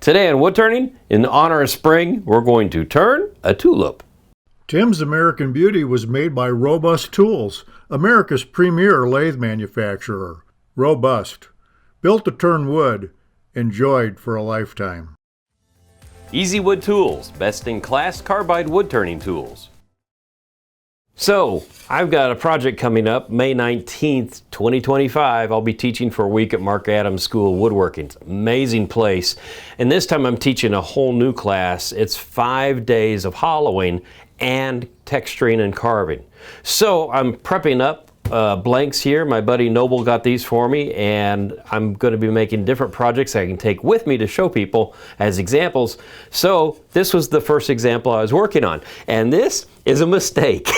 Today on Woodturning, in honor of spring, we're going to turn a tulip. Tim's American Beauty was made by Robust Tools, America's premier lathe manufacturer. Robust. Built to turn wood. Enjoyed for a lifetime. Easy Wood Tools, best-in-class carbide wood turning tools. So, I've got a project coming up, May 19th, 2025. I'll be teaching for a week at Mark Adams School of Woodworking. It's an amazing place. And this time I'm teaching a whole new class. It's 5 days of hollowing and texturing and carving. So I'm prepping up blanks here. My buddy Noble got these for me, and I'm going to be making different projects I can take with me to show people as examples. So this was the first example I was working on, and this is a mistake.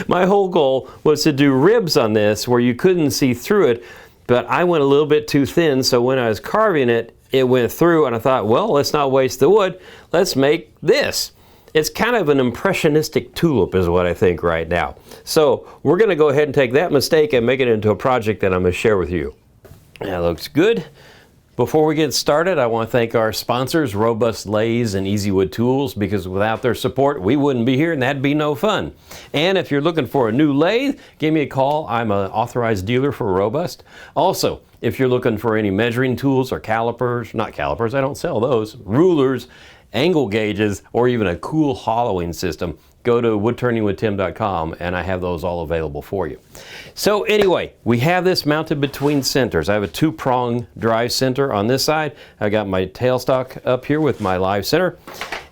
My whole goal was to do ribs on this where you couldn't see through it, but I went a little bit too thin, so when I was carving it, it went through, and I thought, well, let's not waste the wood. Let's make this. It's kind of an impressionistic tulip is what I think right now. So we're going to go ahead and take that mistake and make it into a project that I'm going to share with you. That looks good. Before we get started, I want to thank our sponsors, Robust Lathes and Easy Wood Tools, because without their support, we wouldn't be here and that'd be no fun. And if you're looking for a new lathe, give me a call. I'm an authorized dealer for Robust. Also, if you're looking for any measuring tools or calipers, not calipers, I don't sell those, rulers, angle gauges, or even a cool hollowing system, go to woodturningwithtim.com and I have those all available for you. So anyway, we have this mounted between centers. I have a two-prong drive center on this side. I got my tailstock up here with my live center,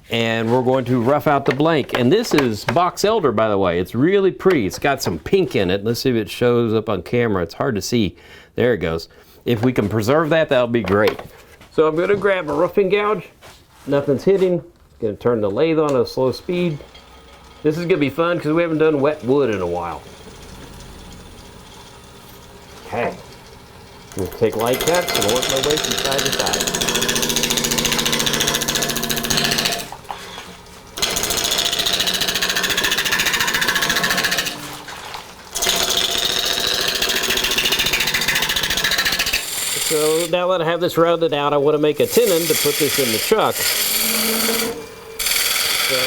and we're going to rough out the blank. And this is box elder, by the way. It's really pretty. It's got some pink in it. Let's see if it shows up on camera. It's hard to see. There it goes. If we can preserve that, that'll be great. So I'm going to grab a roughing gouge. Nothing's hitting. Going to turn the lathe on at a slow speed. This is going to be fun because we haven't done wet wood in a while. Okay. I'm going to take light cuts and work my way from side to side. So now that I have this rounded out, I want to make a tenon to put this in the chuck. So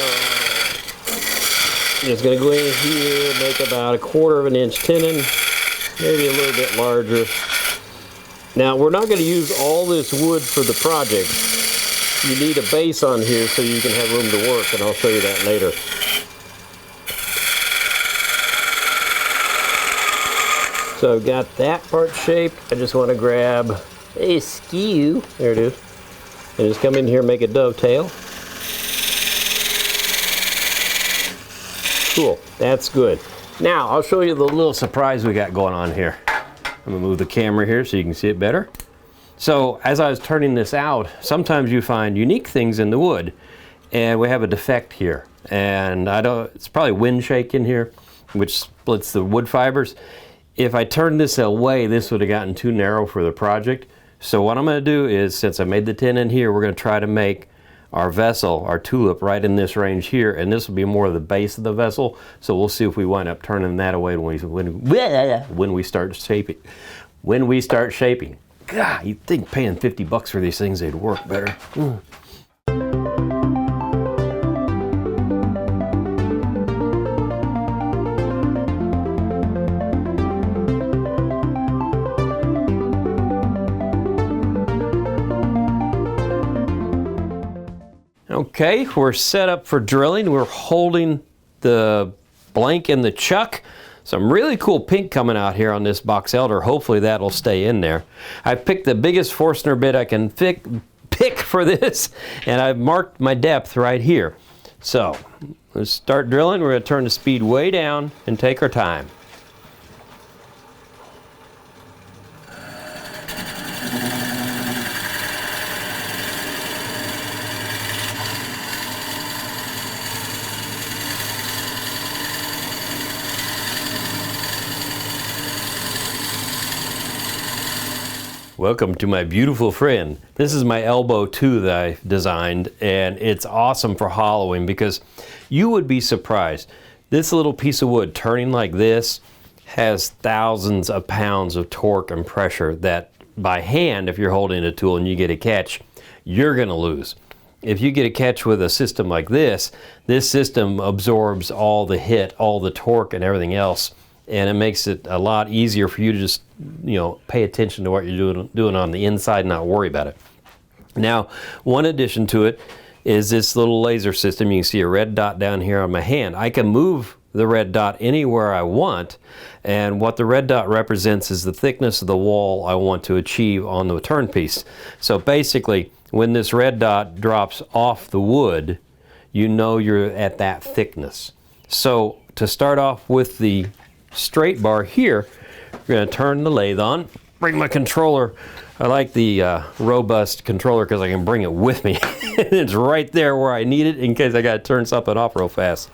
I'm just going to go in here, make about 1/4 of an inch tenon, maybe a little bit larger. Now we're not going to use all this wood for the project. You need a base on here so you can have room to work, and I'll show you that later. So I've got that part shaped. I just want to grab a skew. There it is. And just come in here and make a dovetail. Cool, that's good. Now I'll show you the little surprise we got going on here. I'm gonna move the camera here so you can see it better. So as I was turning this out, sometimes you find unique things in the wood, and we have a defect here. And it's probably wind shake in here, which splits the wood fibers. If I turned this away, this would have gotten too narrow for the project. So what I'm going to do is, since I made the tenon here, we're going to try to make our vessel, our tulip, right in this range here, and this will be more of the base of the vessel. So we'll see if we wind up turning that away when we start shaping. When we start shaping. God, you'd think paying $50 for these things, they'd work better. Okay, we're set up for drilling. We're holding the blank in the chuck. Some really cool pink coming out here on this box elder. Hopefully that'll stay in there. I picked the biggest Forstner bit I can pick for this, and I've marked my depth right here. So let's start drilling. We're going to turn the speed way down and take our time. Welcome to my beautiful friend. This is my elbow 2 that I designed, and it's awesome for hollowing because you would be surprised. This little piece of wood turning like this has thousands of pounds of torque and pressure that by hand, if you're holding a tool and you get a catch, you're going to lose. If you get a catch with a system like this, this system absorbs all the hit, all the torque and everything else, and it makes it a lot easier for you to just, pay attention to what you're doing on the inside and not worry about it. Now, one addition to it is this little laser system. You can see a red dot down here on my hand. I can move the red dot anywhere I want, and what the red dot represents is the thickness of the wall I want to achieve on the turn piece. So basically, when this red dot drops off the wood, you know you're at that thickness. So to start off with the straight bar here, we're going to turn the lathe on, bring my controller. I like the robust controller because I can bring it with me. It's right there where I need it in case I got to turn something off real fast.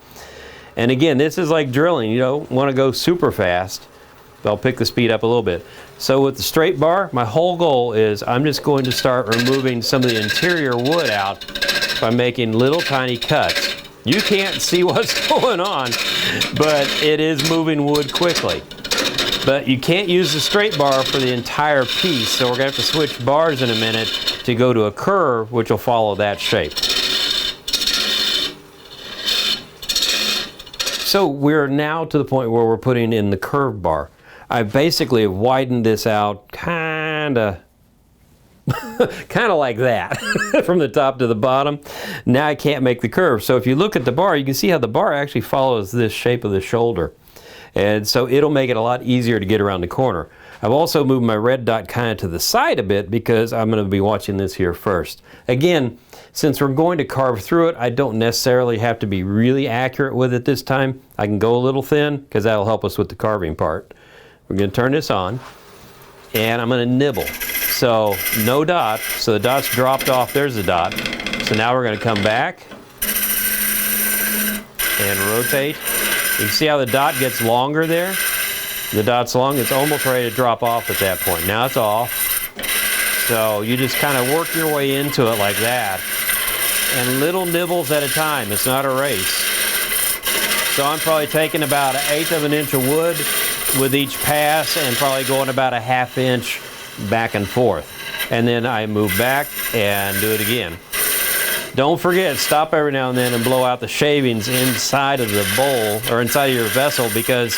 And again, this is like drilling. You don't want to go super fast. I'll pick the speed up a little bit. So with the straight bar, my whole goal is I'm just going to start removing some of the interior wood out by making little tiny cuts. You can't see what's going on, but it is moving wood quickly. But you can't use the straight bar for the entire piece, so we're going to have to switch bars in a minute to go to a curve, which will follow that shape. So we're now to the point where we're putting in the curved bar. I basically have widened this out kind of like that from the top to the bottom. Now I can't make the curve. So if you look at the bar, you can see how the bar actually follows this shape of the shoulder. And so it'll make it a lot easier to get around the corner. I've also moved my red dot kind of to the side a bit because I'm going to be watching this here first. Again, since we're going to carve through it, I don't necessarily have to be really accurate with it this time. I can go a little thin because that'll help us with the carving part. We're going to turn this on and I'm going to nibble. So no dot, so the dot's dropped off. There's the dot. So now we're going to come back and rotate. You can see how the dot gets longer there? The dot's long, it's almost ready to drop off at that point. Now it's off. So you just kind of work your way into it like that. And little nibbles at a time, it's not a race. So I'm probably taking about 1/8 of an inch of wood with each pass and probably going about 1/2 inch back and forth. And then I move back and do it again. Don't forget, stop every now and then and blow out the shavings inside of the bowl or inside of your vessel, because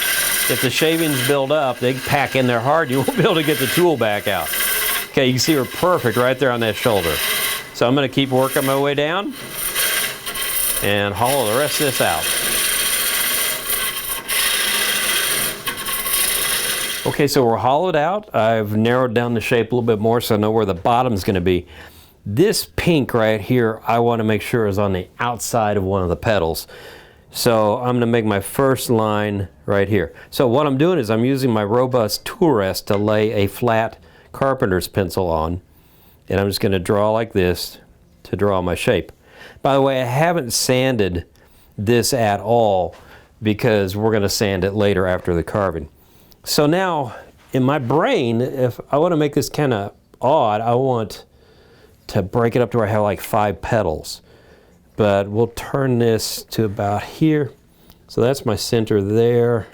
if the shavings build up, they pack in there hard. You won't be able to get the tool back out. Okay, you can see we're perfect right there on that shoulder. So I'm going to keep working my way down and hollow the rest of this out. Okay, so we're hollowed out. I've narrowed down the shape a little bit more so I know where the bottom's going to be. This pink right here, I want to make sure is on the outside of one of the petals. So I'm going to make my first line right here. So what I'm doing is I'm using my robust tool rest to lay a flat carpenter's pencil on. And I'm just going to draw like this to draw my shape. By the way, I haven't sanded this at all because we're going to sand it later after the carving. So now in my brain, if I want to make this kind of odd, I want to break it up to where I have like 5 petals. But we'll turn this to about here. So that's my center there.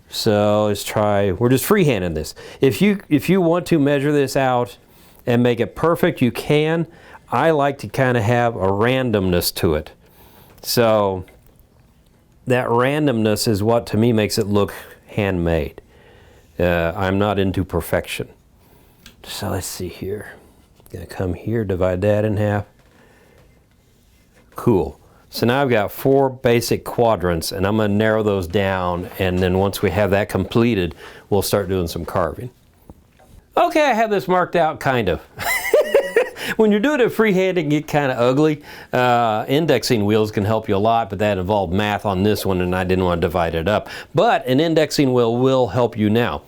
So let's try, we're just freehanding this. If you want to measure this out and make it perfect, you can. I like to kind of have a randomness to it. So that randomness is what to me makes it look handmade. I'm not into perfection. So let's see here. Gonna come here, divide that in half. Cool. So now I've got 4 basic quadrants, and I'm gonna narrow those down, and then once we have that completed, we'll start doing some carving. Okay, I have this marked out, kind of. When you're doing it freehand, it can get kind of ugly. Indexing wheels can help you a lot, but that involved math on this one, and I didn't want to divide it up. But an indexing wheel will help you now.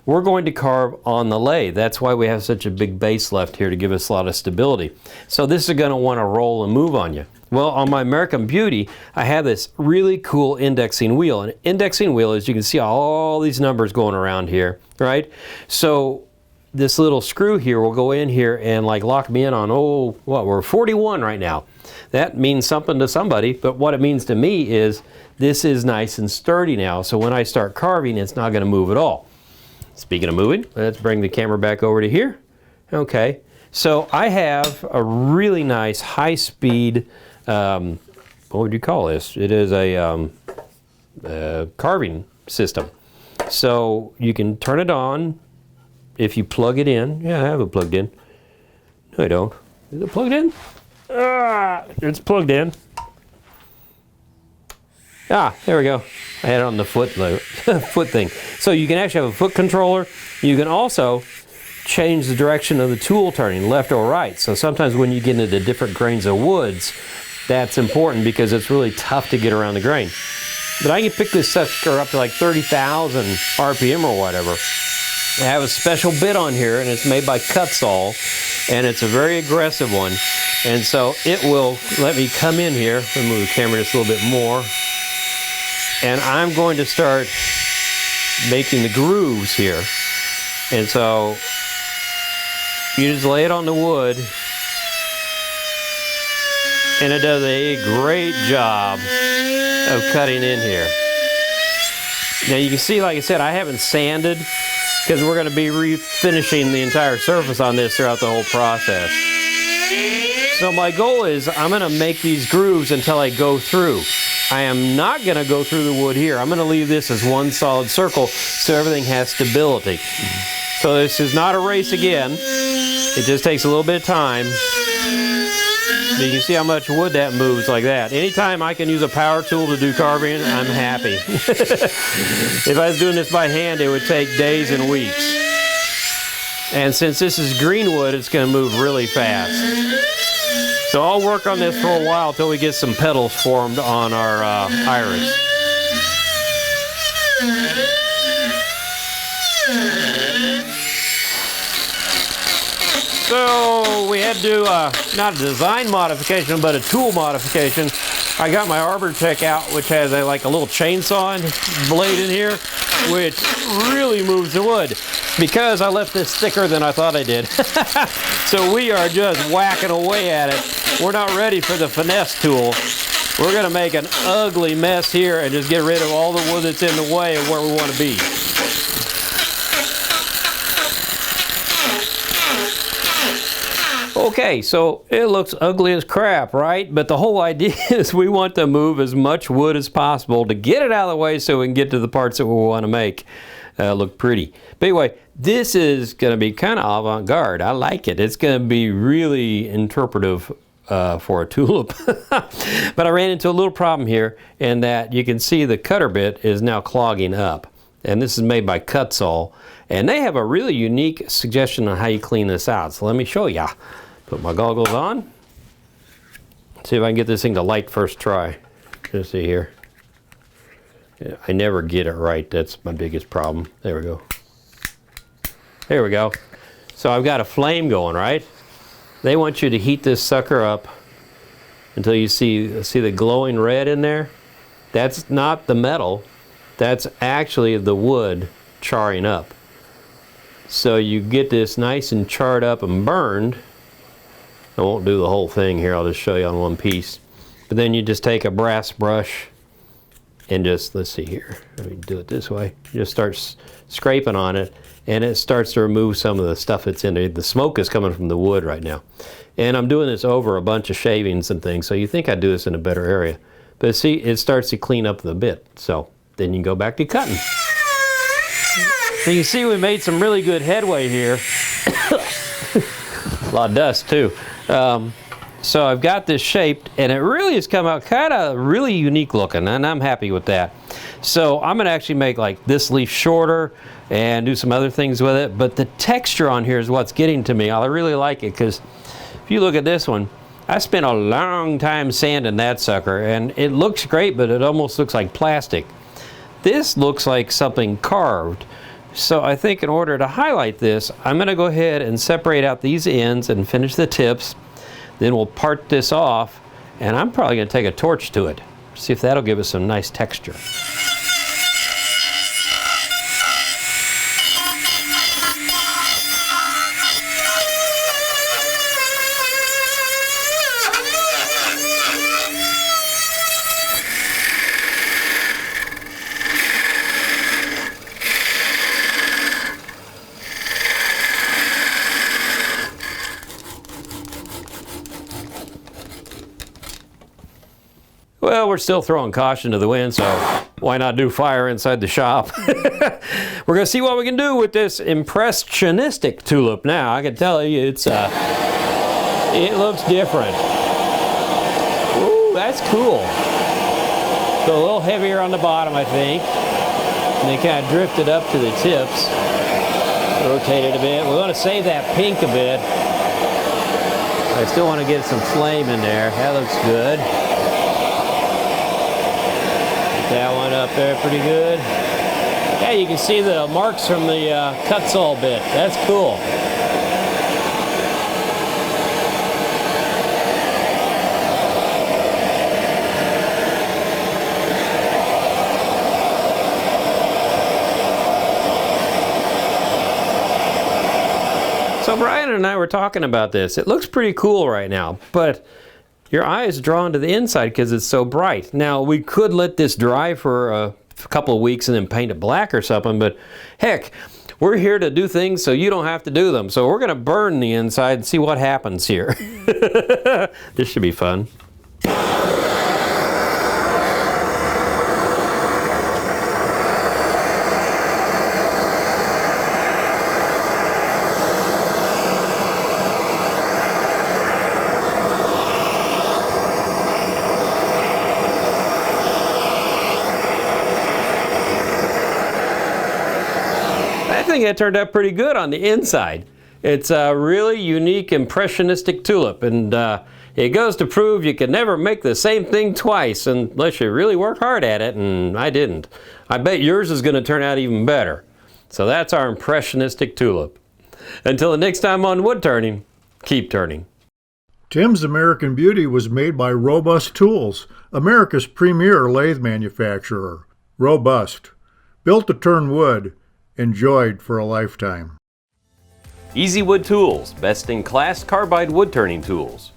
We're going to carve on the lathe. That's why we have such a big base left here to give us a lot of stability. So this is going to want to roll and move on you. Well, on my American Beauty, I have this really cool indexing wheel. An indexing wheel, as you can see, all these numbers going around here, right? So this little screw here will go in here and like lock me in on, we're 41 right now. That means something to somebody, but what it means to me is this is nice and sturdy now, so when I start carving, it's not going to move at all. Speaking of moving, let's bring the camera back over to here. Okay, So I have a really nice high-speed, what would you call this? It is a carving system. So you can turn it on if you plug it in. Yeah, I have it plugged in. No, I don't. Is it plugged in? It's plugged in. There we go. I had it on the foot thing. So you can actually have a foot controller. You can also change the direction of the tool turning, left or right. So sometimes when you get into different grains of woods, that's important because it's really tough to get around the grain. But I can pick this sucker up to like 30,000 RPM or whatever. I have a special bit on here, and it's made by Kutzall, and it's a very aggressive one. And so it will let me come in here. Let me move the camera just a little bit more. And I'm going to start making the grooves here. And so you just lay it on the wood, and it does a great job of cutting in here. Now you can see, like I said, I haven't sanded because we're going to be refinishing the entire surface on this throughout the whole process. So my goal is I'm going to make these grooves until I go through. I am not going to go through the wood here. I'm going to leave this as one solid circle so everything has stability. So this is not a race again. It just takes a little bit of time. But you can see how much wood that moves like that. Anytime I can use a power tool to do carving, I'm happy. If I was doing this by hand, it would take days and weeks. And since this is green wood, it's going to move really fast. So I'll work on this for a while until we get some petals formed on our iris. So we had to do not a design modification, but a tool modification. I got my Arbor Tech out, which has like a little chainsaw blade in here, which really moves the wood. Because I left this thicker than I thought I did. So we are just whacking away at it. We're not ready for the finesse tool. We're going to make an ugly mess here and just get rid of all the wood that's in the way of where we want to be. Okay, so it looks ugly as crap, right? But the whole idea is we want to move as much wood as possible to get it out of the way so we can get to the parts that we want to make look pretty. But anyway, this is going to be kind of avant-garde. I like it. It's going to be really interpretive for a tulip. But I ran into a little problem here in that you can see the cutter bit is now clogging up. And this is made by Kutzall. And they have a really unique suggestion on how you clean this out. So let me show ya. Put my goggles on. See if I can get this thing to light first try. Just see here. Yeah, I never get it right. That's my biggest problem. There we go. There we go. So I've got a flame going, right? They want you to heat this sucker up until you see the glowing red in there. That's not the metal. That's actually the wood charring up. So you get this nice and charred up and burned. I won't do the whole thing here. I'll just show you on one piece. But then you just take a brass brush and just, let's see here, let me do it this way. Just start scraping on it, and it starts to remove some of the stuff that's in there. The smoke is coming from the wood right now. And I'm doing this over a bunch of shavings and things, so you think I'd do this in a better area. But see, it starts to clean up the bit. So then you can go back to cutting. So you see we made some really good headway here. A lot of dust too. So I've got this shaped, and it really has come out kind of really unique looking, and I'm happy with that. So I'm going to actually make like this leaf shorter and do some other things with it, but the texture on here is what's getting to me. I really like it because if you look at this one, I spent a long time sanding that sucker, and it looks great, but it almost looks like plastic. This looks like something carved. So I think in order to highlight this, I'm going to go ahead and separate out these ends and finish the tips. Then we'll part this off, and I'm probably going to take a torch to it. See if that'll give us some nice texture. Well, we're still throwing caution to the wind, so why not do fire inside the shop? We're going to see what we can do with this Impressionistic Tulip now. I can tell you it looks different. Ooh, that's cool. So a little heavier on the bottom, I think. And they kind of drifted up to the tips. Rotate it a bit. We want to save that pink a bit. I still want to get some flame in there. That looks good. That one up there pretty good. Yeah, you can see the marks from the cut sole bit. That's cool. So Brian and I were talking about this. It looks pretty cool right now, but your eye is drawn to the inside because it's so bright. Now, we could let this dry for a couple of weeks and then paint it black or something, but heck, we're here to do things so you don't have to do them. So we're going to burn the inside and see what happens here. This should be fun. I think it turned out pretty good on the inside. It's a really unique Impressionistic tulip, and it goes to prove you can never make the same thing twice unless you really work hard at it, and I didn't. I bet yours is going to turn out even better. So that's our Impressionistic tulip. Until the next time on Woodturning, keep turning. Tim's American Beauty was made by Robust Tools, America's premier lathe manufacturer. Robust. Built to turn wood. Enjoyed for a lifetime. Easy Wood Tools, best in class carbide wood turning tools.